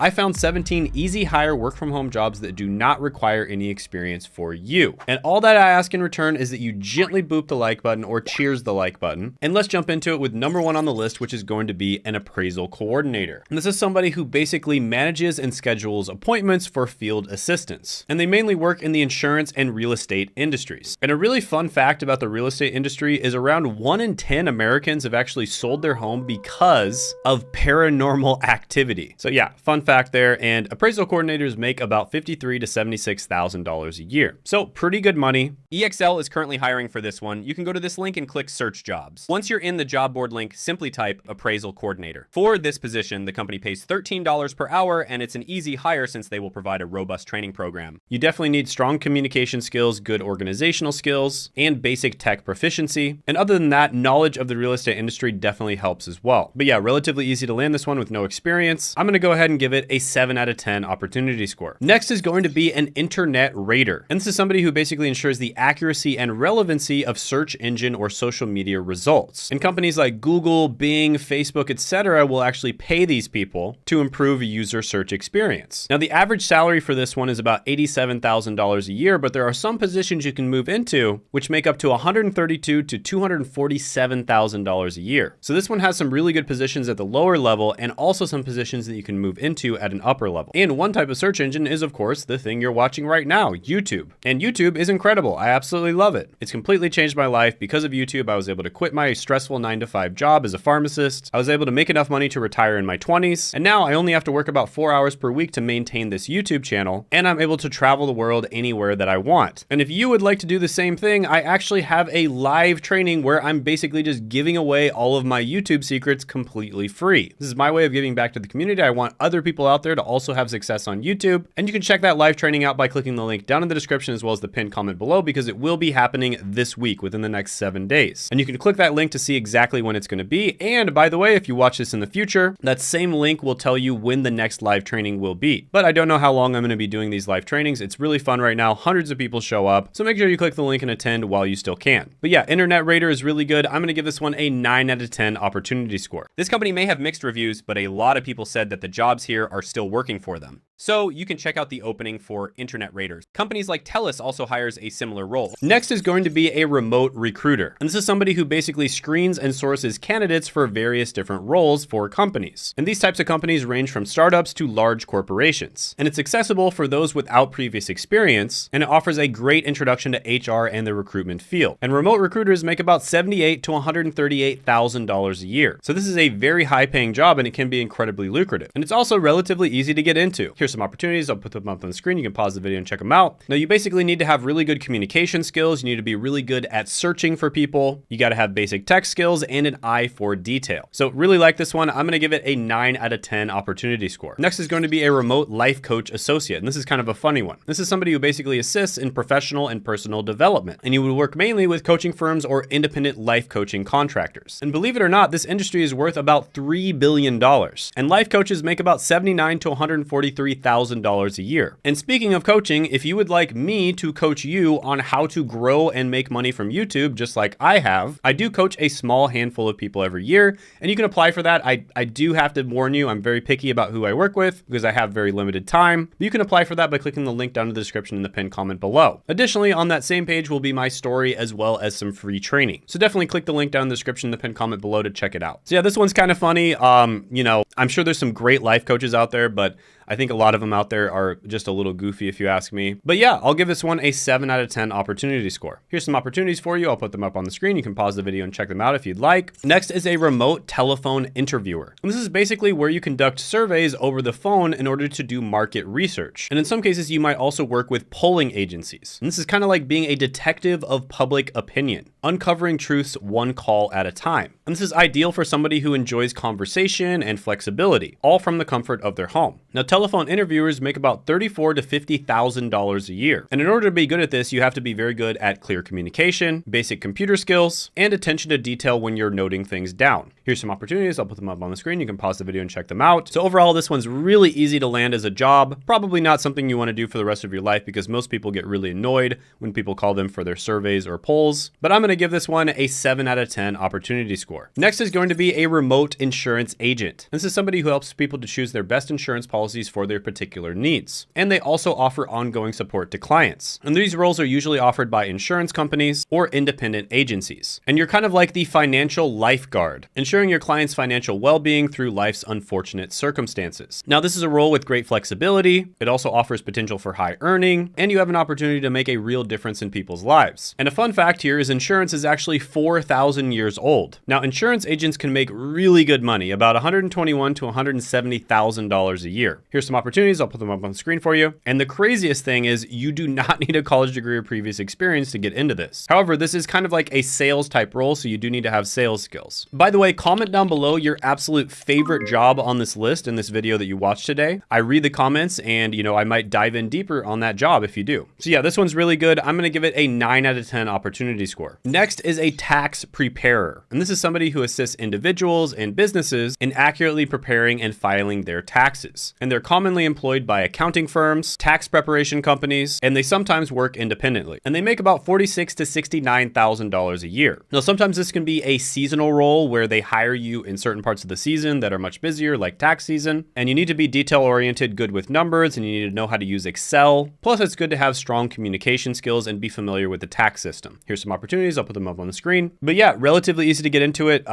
I found 17 easy hire work from home jobs that do not require any experience for you. And all that I ask in return is that you gently boop the like button or cheers the like button. And let's jump into it with number 1 on the list, which is going to be an appraisal coordinator. And this is somebody who basically manages and schedules appointments for field assistants. And they mainly work in the insurance and real estate industries. And a really fun fact about the real estate industry is around 1 in 10 Americans have actually sold their home because of paranormal activity. So yeah, fun fact there. And appraisal coordinators make about $53,000 to $76,000 a year. So pretty good money. EXL is currently hiring for this one. You can go to this link and click search jobs. Once you're in the job board link, simply type appraisal coordinator. For this position, the company pays $13 per hour, and it's an easy hire since they will provide a robust training program. You definitely need strong communication skills, good organizational skills, and basic tech proficiency. And other than that, knowledge of the real estate industry definitely helps as well. But yeah, relatively easy to land this one with no experience. I'm going to go ahead and give it a 7 out of 10 opportunity score. Next is going to be an internet rater. And this is somebody who basically ensures the accuracy and relevancy of search engine or social media results. And companies like Google, Bing, Facebook, etc. will actually pay these people to improve user search experience. Now, the average salary for this one is about $87,000 a year, but there are some positions you can move into which make up to $132,000 to $247,000 a year. So this one has some really good positions at the lower level and also some positions that you can move into at an upper level. And one type of search engine is, of course, the thing you're watching right now, YouTube. And YouTube is incredible. I absolutely love it. It's completely changed my life. Because of YouTube, I was able to quit my stressful 9-to-5 job as a pharmacist. I was able to make enough money to retire in my 20s. And now I only have to work about 4 hours per week to maintain this YouTube channel. And I'm able to travel the world anywhere that I want. And if you would like to do the same thing, I actually have a live training where I'm basically just giving away all of my YouTube secrets completely free. This is my way of giving back to the community. I want other people out there to also have success on YouTube. And you can check that live training out by clicking the link down in the description as well as the pinned comment below, because it will be happening this week within the next 7 days. And you can click that link to see exactly when it's going to be. And by the way, if you watch this in the future, that same link will tell you when the next live training will be. But I don't know how long I'm going to be doing these live trainings. It's really fun right now. Hundreds of people show up. So make sure you click the link and attend while you still can. But yeah, Internet Rater is really good. I'm going to give this one a 9 out of 10 opportunity score. This company may have mixed reviews, but a lot of people said that the jobs here are still working for them. So you can check out the opening for internet raters. Companies like TELUS also hires a similar role. Next is going to be a remote recruiter. And this is somebody who basically screens and sources candidates for various different roles for companies. And these types of companies range from startups to large corporations. And it's accessible for those without previous experience, and it offers a great introduction to HR and the recruitment field. And remote recruiters make about $78,000 to $138,000 a year. So this is a very high paying job, and it can be incredibly lucrative. And it's also relatively easy to get into. Here's some opportunities. I'll put them up on the screen. You can pause the video and check them out. Now, you basically need to have really good communication skills. You need to be really good at searching for people. You got to have basic tech skills and an eye for detail. So really like this one. I'm going to give it a 9 out of 10 opportunity score. Next is going to be a remote life coach associate. And this is kind of a funny one. This is somebody who basically assists in professional and personal development. And you would work mainly with coaching firms or independent life coaching contractors. And believe it or not, this industry is worth about $3 billion. And life coaches make about $79,000 to $143,000 a year. And speaking of coaching, if you would like me to coach you on how to grow and make money from YouTube, just like I have, I do coach a small handful of people every year, and you can apply for that. I do have to warn you, I'm very picky about who I work with because I have very limited time. But you can apply for that by clicking the link down in the description in the pinned comment below. Additionally, on that same page will be my story as well as some free training. So definitely click the link down in the description in the pinned comment below to check it out. So yeah, this one's kind of funny. I'm sure there's some great life coaches out there, but I think a lot of them out there are just a little goofy if you ask me. But yeah, I'll give this one a 7 out of 10 opportunity score. Here's some opportunities for you. I'll put them up on the screen. You can pause the video and check them out if you'd like. Next is a remote telephone interviewer. And this is basically where you conduct surveys over the phone in order to do market research. And in some cases, you might also work with polling agencies. And this is kind of like being a detective of public opinion, uncovering truths one call at a time. And this is ideal for somebody who enjoys conversation and flexibility, all from the comfort of their home. Now, telephone interviewers make about $34,000 to $50,000 a year. And in order to be good at this, you have to be very good at clear communication, basic computer skills, and attention to detail when you're noting things down. Here's some opportunities. I'll put them up on the screen. You can pause the video and check them out. So overall, this one's really easy to land as a job. Probably not something you want to do for the rest of your life because most people get really annoyed when people call them for their surveys or polls. But I'm going to give this one a 7 out of 10 opportunity score. Next is going to be a remote insurance agent. This is somebody who helps people to choose their best insurance policies for their particular needs. And they also offer ongoing support to clients. And these roles are usually offered by insurance companies or independent agencies. And you're kind of like the financial lifeguard, ensuring your client's financial well-being through life's unfortunate circumstances. Now, this is a role with great flexibility. It also offers potential for high earning, and you have an opportunity to make a real difference in people's lives. And a fun fact here is insurance is actually 4,000 years old. Now, insurance agents can make really good money, about $121,000 to $170,000 a year. Here's some opportunities. I'll put them up on the screen for you. And the craziest thing is you do not need a college degree or previous experience to get into this. However, this is kind of like a sales type role, so you do need to have sales skills. By the way, comment down below your absolute favorite job on this list in this video that you watched today. I read the comments and, I might dive in deeper on that job if you do. So yeah, this one's really good. I'm going to give it a 9 out of 10 opportunity score. Next is a tax preparer. And this is somebody who assists individuals and businesses in accurately preparing and filing their taxes. And they're commonly employed by accounting firms, tax preparation companies, and they sometimes work independently. And they make about $46,000 to $69,000 a year. Now, sometimes this can be a seasonal role where they hire you in certain parts of the season that are much busier, like tax season. And you need to be detail oriented, good with numbers, and you need to know how to use Excel. Plus, it's good to have strong communication skills and be familiar with the tax system. Here's some opportunities. I'll put them up on the screen. But yeah, relatively easy to get into it.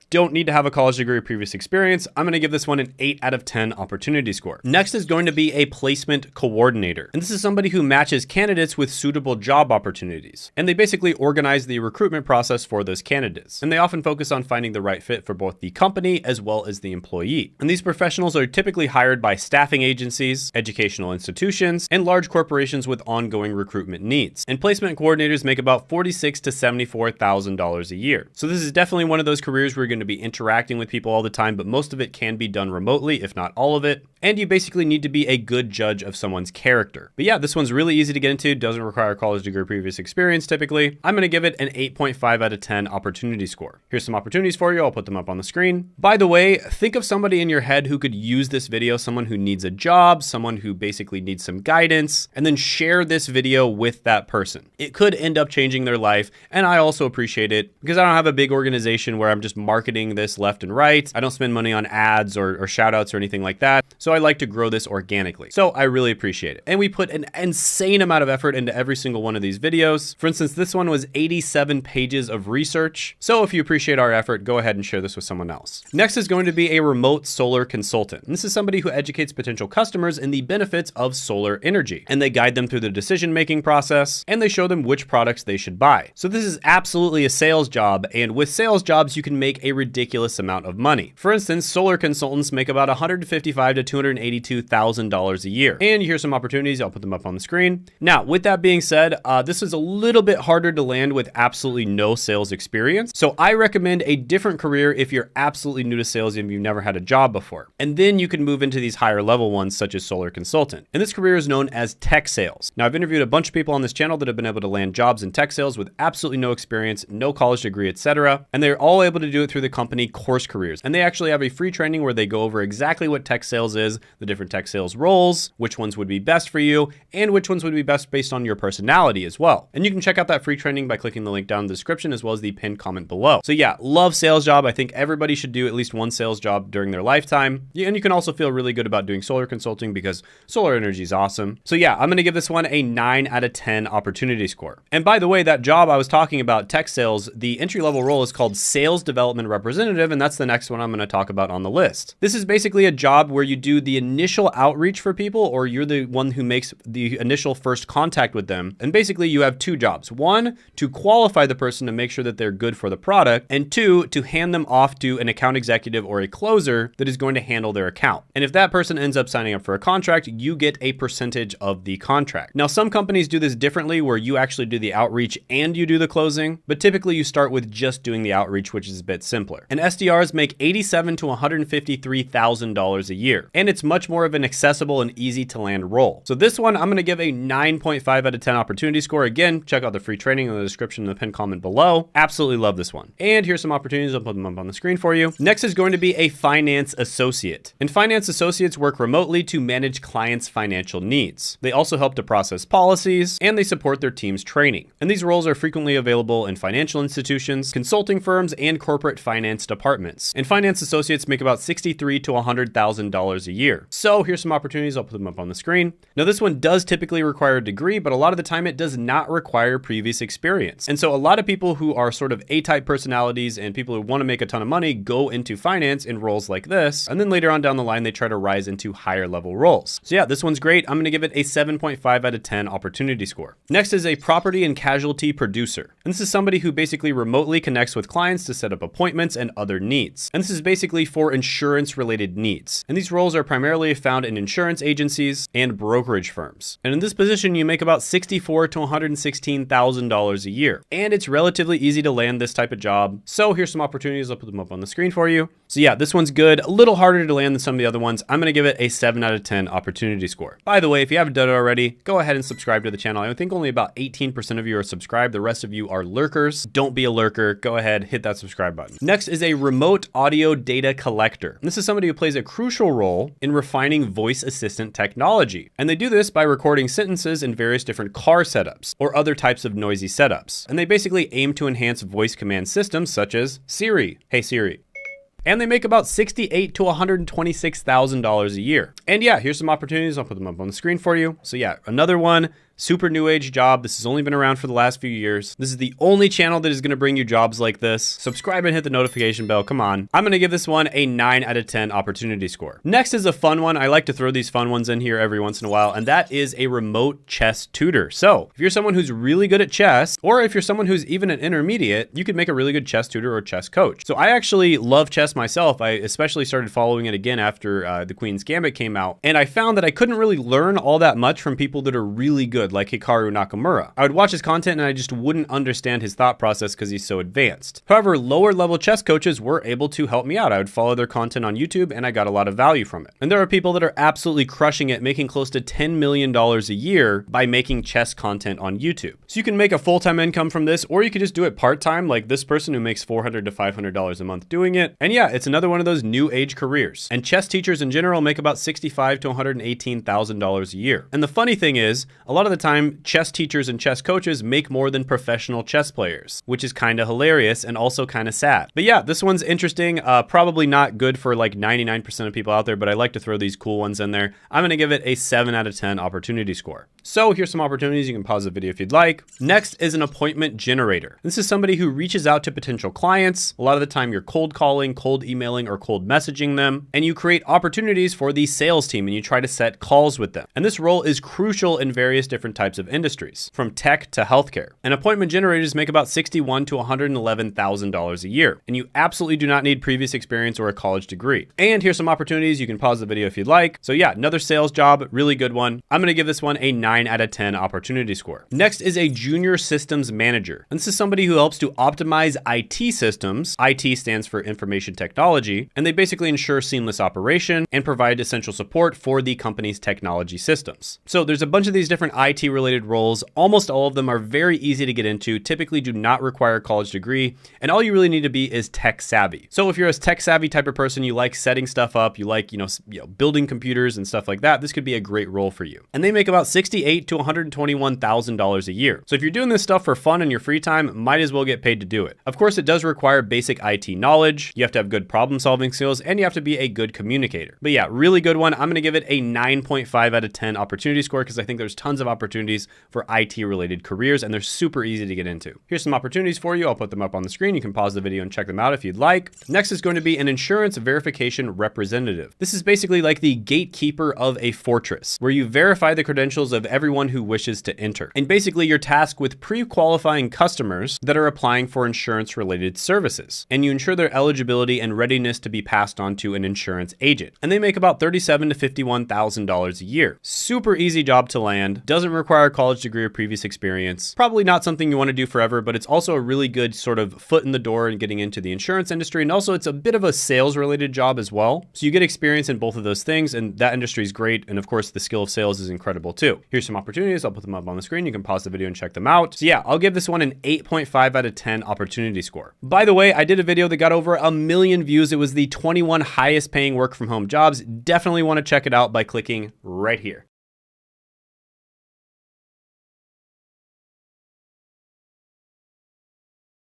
Don't need to have a college degree or previous experience. I'm going to give this one an 8 out of 10 opportunity score. Next is going to be a placement coordinator. And this is somebody who matches candidates with suitable job opportunities. And they basically organize the recruitment process for those candidates. And they often focus on finding the right fit for both the company as well as the employee. And these professionals are typically hired by staffing agencies, educational institutions, and large corporations with ongoing recruitment needs. And placement coordinators make about $46,000 to $74,000 a year. So this is definitely one of those careers where you're going to be interacting with people all the time, but most of it can be done remotely, if not all of it. And you basically need to be a good judge of someone's character. But yeah, this one's really easy to get into. Doesn't require a college degree or previous experience typically. I'm going to give it an 8.5 out of 10 opportunity score. Here's some opportunities for you. I'll put them up on the screen. By the way, think of somebody in your head who could use this video, someone who needs a job, someone who basically needs some guidance, and then share this video with that person. It could end up changing their life. And I also appreciate it because I don't have a big organization where I'm just marketing this left and right. I don't spend money on ads or shout outs or anything like that. So I like to grow this organically. So I really appreciate it. And we put an insane amount of effort into every single one of these videos. For instance, this one was 87 pages of research. So if you appreciate our effort, go ahead and share this with someone else. Next is going to be a remote solar consultant. And this is somebody who educates potential customers in the benefits of solar energy. And they guide them through the decision-making process and they show them which products they should buy. So this is absolutely a sales job. And with sales jobs, you can make a ridiculous amount of money. For instance, solar consultants make about $155,000 to $282,000 a year. And here's some opportunities. I'll put them up on the screen. Now, with that being said, this is a little bit harder to land with absolutely no sales experience. So I recommend a different career if you're absolutely new to sales and you've never had a job before. And then you can move into these higher level ones such as solar consultant. And this career is known as tech sales. Now, I've interviewed a bunch of people on this channel that have been able to land jobs in tech sales with absolutely no experience, no college degree, etc. And they're all able to do it through the company Course Careers. And they actually have a free training where they go over exactly what tech sales is, the different tech sales roles, which ones would be best for you, and which ones would be best based on your personality as well. And you can check out that free training by clicking the link down in the description as well as the pinned comment below. So yeah, love sales job. I think everybody should do at least one sales job during their lifetime. And you can also feel really good about doing solar consulting because solar energy is awesome. So yeah, I'm going to give this one a 9 out of 10 opportunity score. And by the way, that job I was talking about, tech sales, the entry-level role is called Sales Development Representative, and that's the next one I'm going to talk about on the list. This is basically a job where you do the initial outreach for people, or you're the one who makes the initial first contact with them. And basically you have two jobs. One, to qualify the person to make sure that they're good for the product, and two, to hand them off to an account executive or a closer that is going to handle their account. And if that person ends up signing up for a contract, you get a percentage of the contract. Now, some companies do this differently where you actually do the outreach and you do the closing, but typically you start with just doing the outreach, which is a bit simpler. And SDRs make $87,000 to $153,000 a year. And it's much more of an accessible and easy to land role. So this one, I'm going to give a 9.5 out of 10 opportunity score. Again, check out the free training in the description in the pinned comment below. Absolutely love this one. And here's some opportunities. I'll put them up on the screen for you. Next is going to be a finance associate. And finance associates work remotely to manage clients' financial needs. They also help to process policies and they support their team's training. And these roles are frequently available in financial institutions, consulting firms, and corporate finance departments. And finance associates make about $63,000 to $100,000 a a year. So here's some opportunities. I'll put them up on the screen. Now this one does typically require a degree, but a lot of the time it does not require previous experience. And so a lot of people who are sort of A-type personalities and people who want to make a ton of money go into finance in roles like this. And then later on down the line, they try to rise into higher level roles. So yeah, this one's great. I'm going to give it a 7.5 out of 10 opportunity score. Next is a property and casualty producer. And this is somebody who basically remotely connects with clients to set up appointments and other needs. And this is basically for insurance related needs. And these roles are primarily found in insurance agencies and brokerage firms. And in this position, you make about $64,000 to $116,000 a year. And it's relatively easy to land this type of job. So here's some opportunities. I'll put them up on the screen for you. So yeah, this one's good. A little harder to land than some of the other ones. I'm going to give it a 7 out of 10 opportunity score. By the way, if you haven't done it already, go ahead and subscribe to the channel. I think only about 18% of you are subscribed. The rest of you are lurkers. Don't be a lurker. Go ahead, hit that subscribe button. Next is a remote audio data collector. And this is somebody who plays a crucial role in refining voice assistant technology. And they do this by recording sentences in various different car setups or other types of noisy setups. And they basically aim to enhance voice command systems such as Siri. Hey Siri. And they make about $68,000 to $126,000 a year. And yeah, here's some opportunities. I'll put them up on the screen for you. So yeah, another one. Super new age job. This has only been around for the last few years. This is the only channel that is going to bring you jobs like this. Subscribe and hit the notification bell. Come on. I'm going to give this one a 9 out of 10 opportunity score. Next is a fun one. I like to throw these fun ones in here every once in a while, and that is a remote chess tutor. So if you're someone who's really good at chess, or if you're someone who's even an intermediate, you could make a really good chess tutor or chess coach. So I actually love chess myself. I especially started following it again after the Queen's Gambit came out, and I found that I couldn't really learn all that much from people that are really good, like Hikaru Nakamura. I would watch his content and I just wouldn't understand his thought process because he's so advanced. However, lower level chess coaches were able to help me out. I would follow their content on YouTube and I got a lot of value from it. And there are people that are absolutely crushing it, making close to $10 million a year by making chess content on YouTube. So you can make a full-time income from this, or you could just do it part-time like this person who makes $400 to $500 a month doing it. And yeah, it's another one of those new age careers. And chess teachers in general make about $65,000 to $118,000 a year. And the funny thing is, a lot of the time, chess teachers and chess coaches make more than professional chess players, which is kind of hilarious and also kind of sad. But yeah, this one's interesting. Probably not good for like 99% of people out there, but I like to throw these cool ones in there. I'm going to give it a 7 out of 10 opportunity score. So here's some opportunities. You can pause the video if you'd like. Next is an appointment generator. This is somebody who reaches out to potential clients. A lot of the time you're cold calling, cold emailing, or cold messaging them, and you create opportunities for the sales team and you try to set calls with them. And this role is crucial in various different types of industries, from tech to healthcare. And appointment generators make about $61,000 to $111,000 a year. And you absolutely do not need previous experience or a college degree. And here's some opportunities. You can pause the video if you'd like. So yeah, another sales job, really good one. I'm going to give this one a 9 out of 10 opportunity score. Next is a junior systems manager. And this is somebody who helps to optimize IT systems. IT stands for information technology, and they basically ensure seamless operation and provide essential support for the company's technology systems. So there's a bunch of these different IT related roles. Almost all of them are very easy to get into, typically do not require a college degree, and all you really need to be is tech savvy. So if you're a tech savvy type of person, you like setting stuff up, you like, building computers and stuff like that, this could be a great role for you. And they make about $68,000 to $121,000 a year. So if you're doing this stuff for fun in your free time, might as well get paid to do it. Of course, it does require basic IT knowledge. You have to have good problem solving skills, and you have to be a good communicator. But yeah, really good one. I'm going to give it a 9.5 out of 10 opportunity score because I think there's tons of opportunities for IT related careers and they're super easy to get into. Here's some opportunities for you. I'll put them up on the screen. You can pause the video and check them out if you'd like. Next is going to be an insurance verification representative. This is basically like the gatekeeper of a fortress where you verify the credentials of everyone who wishes to enter. And basically you're tasked with pre-qualifying customers that are applying for insurance related services. And you ensure their eligibility and readiness to be passed on to an insurance agent. And they make about $37,000 to $51,000 a year. Super easy job to land. Doesn't require a college degree or previous experience. Probably not something you want to do forever, but it's also a really good sort of foot in the door in getting into the insurance industry. And also it's a bit of a sales related job as well. So you get experience in both of those things, and that industry is great. And of course the skill of sales is incredible too. Here's some opportunities. I'll put them up on the screen. You can pause the video and check them out. So yeah, I'll give this one an 8.5 out of 10 opportunity score. By the way, I did a video that got over 1 million views. It was the 21 highest paying work from home jobs. Definitely want to check it out by clicking right here.